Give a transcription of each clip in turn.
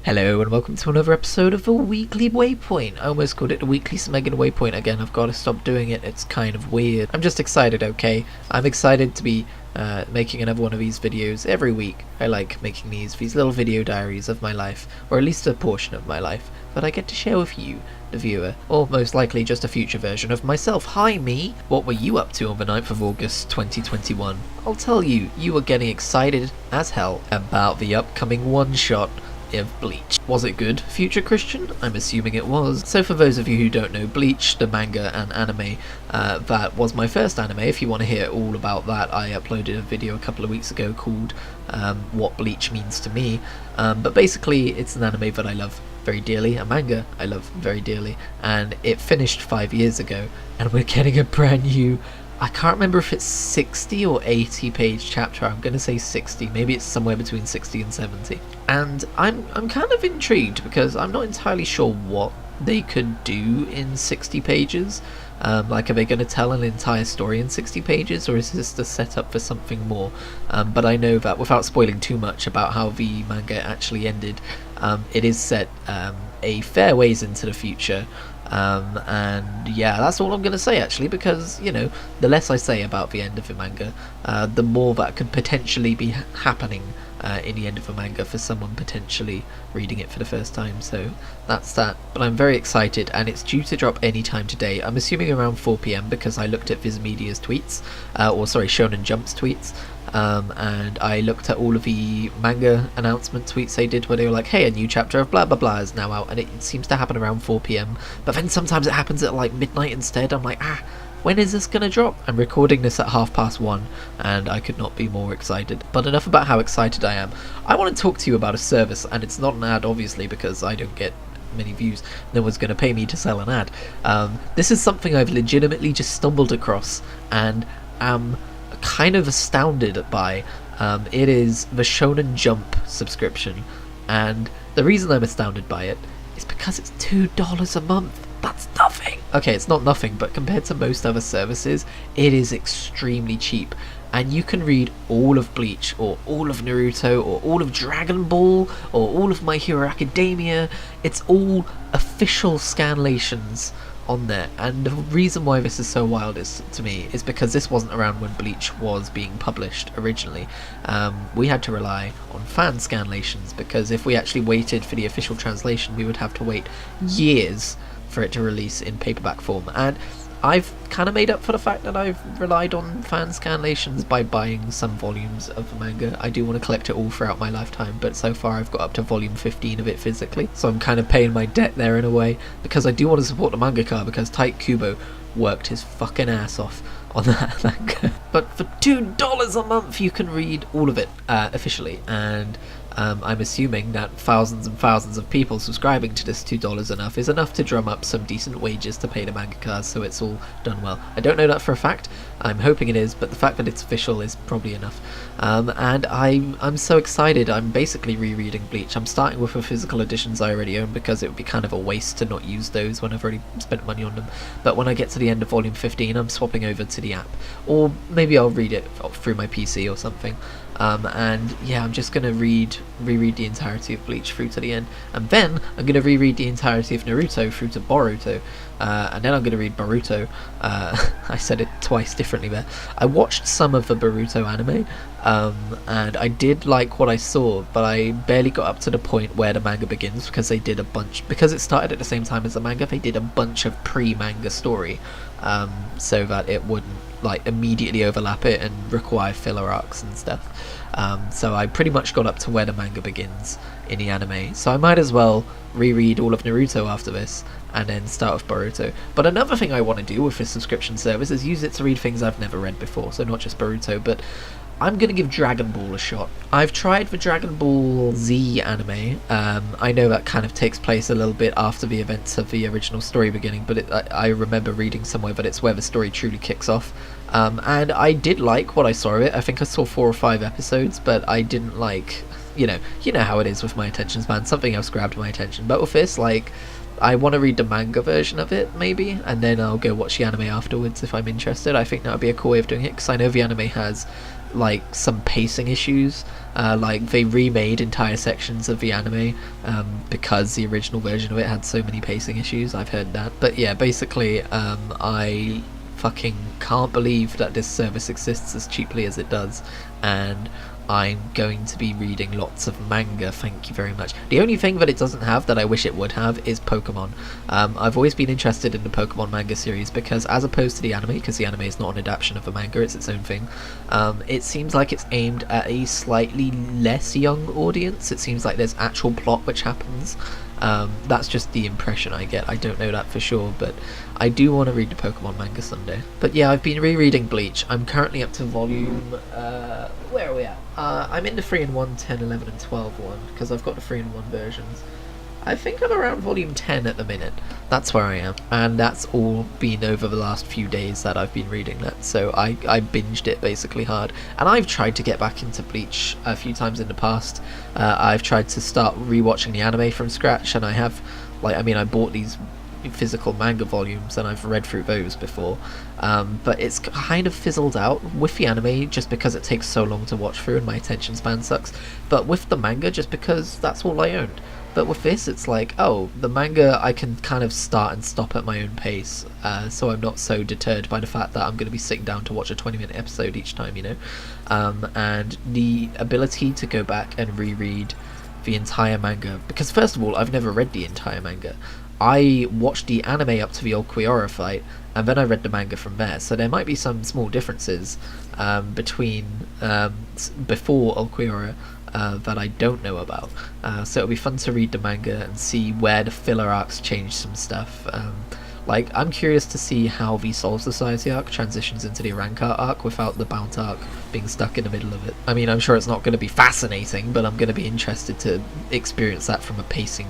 Hello and welcome to another episode of the Weekly Waypoint. I almost called it the Weekly Smeggin Waypoint again. I've got to stop doing it, it's kind of weird. I'm just excited, okay? I'm excited to be making another one of these videos every week. I like making these little video diaries of my life, or at least a portion of my life, that I get to share with you, the viewer, or most likely just a future version of myself. Hi me! What were you up to on the 9th of August 2021? I'll tell you, you were getting excited as hell about the upcoming one-shot of Bleach. Was it good, future Christian? I'm assuming it was. So for those of you who don't know, Bleach, the manga and anime, that was my first anime. If you want to hear all about that, I uploaded a video a couple of weeks ago called What Bleach Means to Me. But basically it's an anime that I love very dearly, a manga I love very dearly, and it finished 5 years ago, and we're getting a brand new, I can't remember if it's 60 or 80 page chapter. I'm going to say 60, maybe it's somewhere between 60 and 70. And I'm kind of intrigued because I'm not entirely sure what they could do in 60 pages. Like, are they going to tell an entire story in 60 pages, or is this the setup for something more? But I know that without spoiling too much about how the manga actually ended, it is set a fair ways into the future. And yeah, that's all I'm going to say actually, because, you know, the less I say about the end of the manga, the more that could potentially be happening in the end of the manga for someone potentially reading it for the first time. So that's that. But I'm very excited, and it's due to drop any time today. I'm assuming around 4 PM because I looked at Viz Media's tweets, or sorry, Shonen Jump's tweets. And I looked at all of the manga announcement tweets they did where they were like, hey, a new chapter of blah blah blah is now out, and it seems to happen around 4 PM, but then sometimes it happens at like midnight instead. I'm like, when is this gonna drop? I'm recording this at 1:30, and I could not be more excited. But enough about how excited I am. I want to talk to you about a service, and it's not an ad obviously because I don't get many views. No one's going to pay me to sell an ad. This is something I've legitimately just stumbled across and am kind of astounded by. It is the Shonen Jump subscription, and the reason I'm astounded by it is because it's $2 a month. That's nothing. Okay, it's not nothing, but compared to most other services, it is extremely cheap. And you can read all of Bleach, or all of Naruto, or all of Dragon Ball, or all of My Hero Academia. It's all official scanlations on there, and the reason why this is so wild is to me is because this wasn't around when Bleach was being published originally. We had to rely on fan scanlations, because if we actually waited for the official translation, we would have to wait years for it to release in paperback form. And I've kind of made up for the fact that I've relied on fan scanlations by buying some volumes of the manga. I do want to collect it all throughout my lifetime, but so far I've got up to volume 15 of it physically, so I'm kind of paying my debt there in a way, because I do want to support the mangaka, because Taiki Kubo worked his fucking ass off on that manga. But for $2 a month you can read all of it officially, and I'm assuming that thousands and thousands of people subscribing to this $2 is enough to drum up some decent wages to pay the mangakas, so it's all done well. I don't know that for a fact, I'm hoping it is, but the fact that it's official is probably enough. And I'm so excited. I'm basically rereading Bleach. I'm starting with the physical editions I already own, because it would be kind of a waste to not use those when I've already spent money on them. But when I get to the end of volume 15, I'm swapping over to the app, or maybe I'll read it through my PC or something. And yeah, I'm just gonna reread the entirety of Bleach through to the end, and then I'm gonna reread the entirety of Naruto through to Boruto, and then I'm gonna read Boruto. I said it twice differently there. I watched some of the Boruto anime, and I did like what I saw, but I barely got up to the point where the manga begins, because they did a bunch, because it started at the same time as the manga, they did a bunch of pre-manga story, so that it wouldn't like immediately overlap it and require filler arcs and stuff. So I pretty much got up to where the manga begins in the anime, so I might as well reread all of Naruto after this and then start with Boruto. But another thing I want to do with this subscription service is use it to read things I've never read before, so not just Boruto, but I'm going to give Dragon Ball a shot. I've tried the Dragon Ball Z anime. I know that kind of takes place a little bit after the events of the original story beginning, but I remember reading somewhere that it's where the story truly kicks off. And I did like what I saw of it. I think I saw 4 or 5 episodes, but I didn't like, you know how it is with my attention span. Something else grabbed my attention. But with this, like, I want to read the manga version of it, maybe, and then I'll go watch the anime afterwards if I'm interested. I think that would be a cool way of doing it, because I know the anime has like some pacing issues Like, they remade entire sections of the anime because the original version of it had so many pacing issues. I've heard that. But yeah, basically, I fucking can't believe that this service exists as cheaply as it does, and I'm going to be reading lots of manga, thank you very much. The only thing that it doesn't have that I wish it would have is Pokemon. I've always been interested in the Pokemon manga series because, as opposed to the anime, because the anime is not an adaptation of a manga, it's its own thing, it seems like it's aimed at a slightly less young audience. It seems like there's actual plot which happens. That's just the impression I get. I don't know that for sure, but I do want to read the Pokemon manga someday. But yeah, I've been rereading Bleach. I'm currently up to volume... where are we at? I'm in the 3-in-1, 10, 11 and 12 one, because I've got the 3-in-1 versions. I think I'm around volume 10 at the minute. That's where I am. And that's all been over the last few days that I've been reading that. So I binged it basically hard. And I've tried to get back into Bleach a few times in the past. I've tried to start rewatching the anime from scratch, and I have, like, I mean, I bought these physical manga volumes and I've read through those before, but it's kind of fizzled out with the anime just because it takes so long to watch through and my attention span sucks, but with the manga just because that's all I owned. But with this, it's like, oh, the manga I can kind of start and stop at my own pace, so I'm not so deterred by the fact that I'm going to be sitting down to watch a 20-minute episode each time, you know? And the ability to go back and reread the entire manga, because first of all, I've never read the entire manga. I watched the anime up to the old Quiora fight, and then I read the manga from there, so there might be some small differences between before old Quiora that I don't know about. So it'll be fun to read the manga and see where the filler arcs change some stuff. Like, I'm curious to see how the Soul Society arc transitions into the Rancart arc without the Bount arc being stuck in the middle of it. I mean, I'm sure it's not going to be fascinating, but I'm going to be interested to experience that from a pacing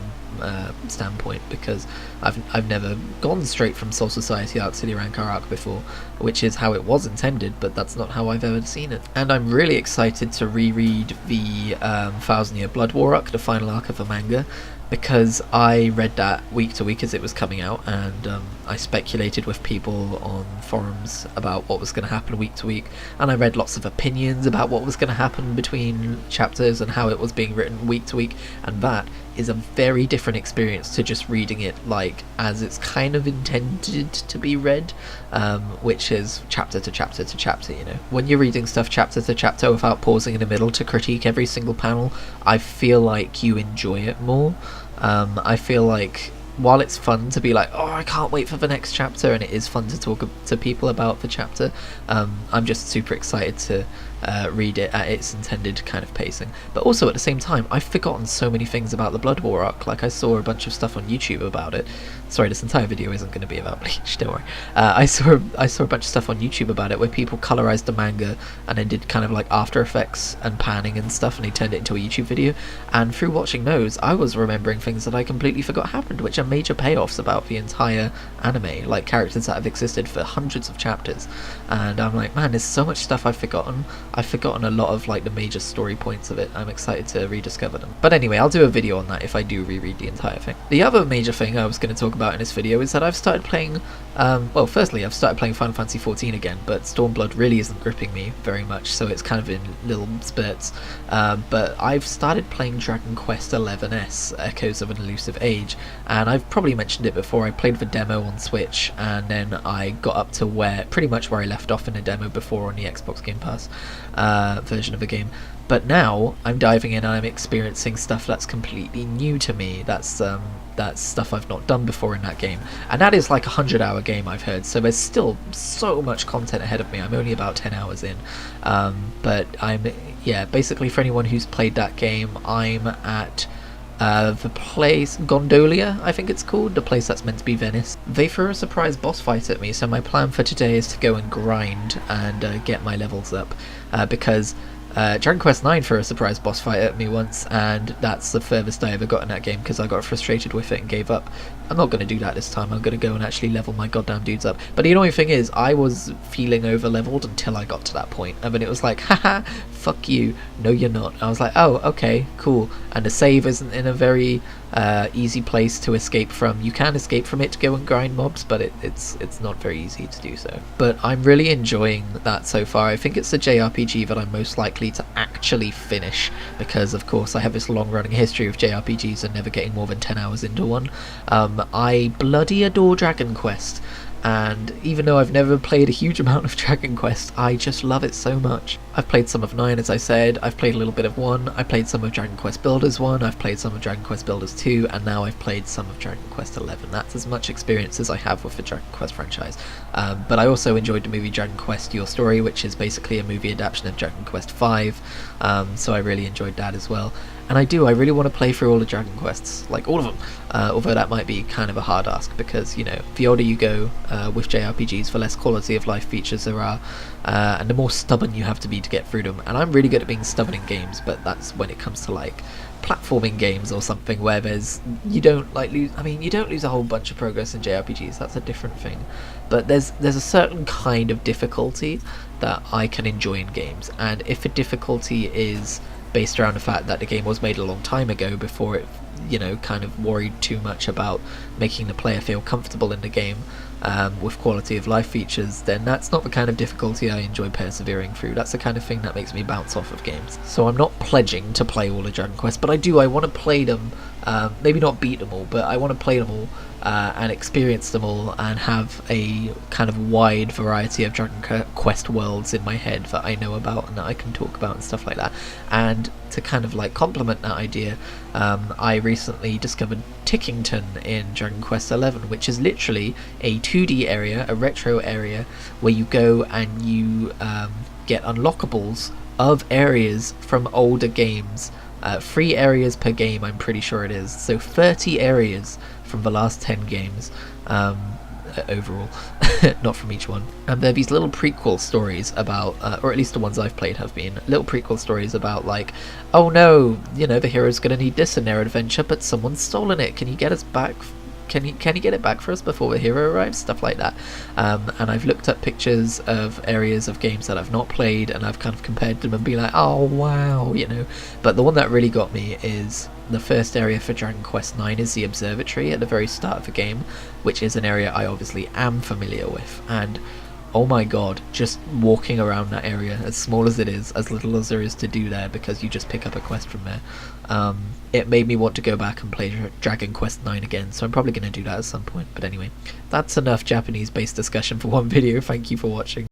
standpoint, because I've never gone straight from Soul Society arc to the Rancart arc before, which is how it was intended, but that's not how I've ever seen it. And I'm really excited to reread the 1000 Year Blood War arc, the final arc of the manga, because I read that week to week as it was coming out, and I speculated with people on forums about what was going to happen week to week, and I read lots of opinions about what was going to happen between chapters and how it was being written week to week, and that is a very different experience to just reading it like as it's kind of intended to be read, which is chapter to chapter to chapter, you know. When you're reading stuff chapter to chapter without pausing in the middle to critique every single panel, I feel like you enjoy it more. I feel like while it's fun to be like, oh, I can't wait for the next chapter, and it is fun to talk to people about the chapter, I'm just super excited to read it at its intended kind of pacing. But also at the same time, I've forgotten so many things about the Blood War arc. Like, I saw a bunch of stuff on YouTube about it. Sorry, this entire video isn't going to be about Bleach, don't worry. I saw a bunch of stuff on YouTube about it where people colorized the manga and then did kind of like After Effects and panning and stuff, and they turned it into a YouTube video. And through watching those, I was remembering things that I completely forgot happened, which are major payoffs about the entire anime, like characters that have existed for hundreds of chapters. And I'm like, man, there's so much stuff I've forgotten. I've forgotten a lot of like the major story points of it. I'm excited to rediscover them. But anyway, I'll do a video on that if I do reread the entire thing. The other major thing I was going to talk about in this video is that I've started playing, well, firstly, I've started playing Final Fantasy XIV again, but Stormblood really isn't gripping me very much, so it's kind of in little spurts. But I've started playing Dragon Quest XI's Echoes of an Elusive Age, and I've probably mentioned it before. I played the demo on Switch, and then I got up to pretty much where I left off in the demo before on the Xbox Game Pass version of the game. But now I'm diving in and I'm experiencing stuff that's completely new to me. That's stuff I've not done before in that game, and that is like a 100-hour game, I've heard, so there's still so much content ahead of me. I'm only about 10 hours in, but basically for anyone who's played that game, I'm at the place Gondolia, I think it's called, the place that's meant to be Venice. They threw a surprise boss fight at me, so my plan for today is to go and grind and get my levels up, because Dragon Quest IX threw a surprise boss fight at me once, and that's the furthest I ever got in that game because I got frustrated with it and gave up. I'm not going to do that this time. I'm going to go and actually level my goddamn dudes up. But the annoying thing is, I was feeling over-leveled until I got to that point, and then it was like, haha, fuck you, no you're not. I was like, oh, okay, cool. And the save isn't in a very easy place to escape from. You can escape from it to go and grind mobs, but it's not very easy to do so. But I'm really enjoying that so far. I think it's the JRPG that I'm most likely hopefully to actually finish, because of course I have this long running history of JRPGs and never getting more than 10 hours into one. I bloody adore Dragon Quest, and even though I've never played a huge amount of Dragon Quest, I just love it so much. I've played some of 9, as I said, I've played a little bit of 1, I played some of Dragon Quest Builders 1, I've played some of Dragon Quest Builders 2, and now I've played some of Dragon Quest 11. That's as much experience as I have with the Dragon Quest franchise. But I also enjoyed the movie Dragon Quest Your Story, which is basically a movie adaptation of Dragon Quest V, so I really enjoyed that as well. And I really want to play through all the Dragon Quests, like all of them, although that might be kind of a hard ask, because, you know, the older you go with JRPGs, the less quality of life features there are, and the more stubborn you have to be to get through them. And I'm really good at being stubborn in games, but that's when it comes to like platforming games or something where you don't lose a whole bunch of progress in JRPGs. That's a different thing, but there's a certain kind of difficulty that I can enjoy in games, and if the difficulty is based around the fact that the game was made a long time ago, before it, you know, kind of worried too much about making the player feel comfortable in the game with quality of life features, then that's not the kind of difficulty I enjoy persevering through. That's the kind of thing that makes me bounce off of games. So I'm not pledging to play all of Dragon Quest, but I want to play them, maybe not beat them all, but I want to play them all and experience them all, and have a kind of wide variety of Dragon Quest worlds in my head that I know about and that I can talk about and stuff like that. And to kind of like complement that idea, I recently discovered Tickington in Dragon Quest XI, which is literally a 2D area, a retro area, where you go and you get unlockables of areas from older games. 3 areas per game, I'm pretty sure it is. So 30 areas from the last 10 games overall, not from each one. And there are these little prequel stories about, or at least the ones I've played have been, little prequel stories about like, oh no, you know, the hero's gonna need this in their adventure, but someone's stolen it. Can you get us back? Can you get it back for us before the hero arrives? Stuff like that. And I've looked up pictures of areas of games that I've not played, and I've kind of compared them and be like, oh wow, you know. But the one that really got me is the first area for Dragon Quest IX is the observatory at the very start of the game, which is an area I obviously am familiar with. And oh my god, just walking around that area, as small as it is, as little as there is to do there, because you just pick up a quest from there, it made me want to go back and play Dragon Quest IX again, so I'm probably going to do that at some point. But anyway, that's enough Japanese-based discussion for one video. Thank you for watching.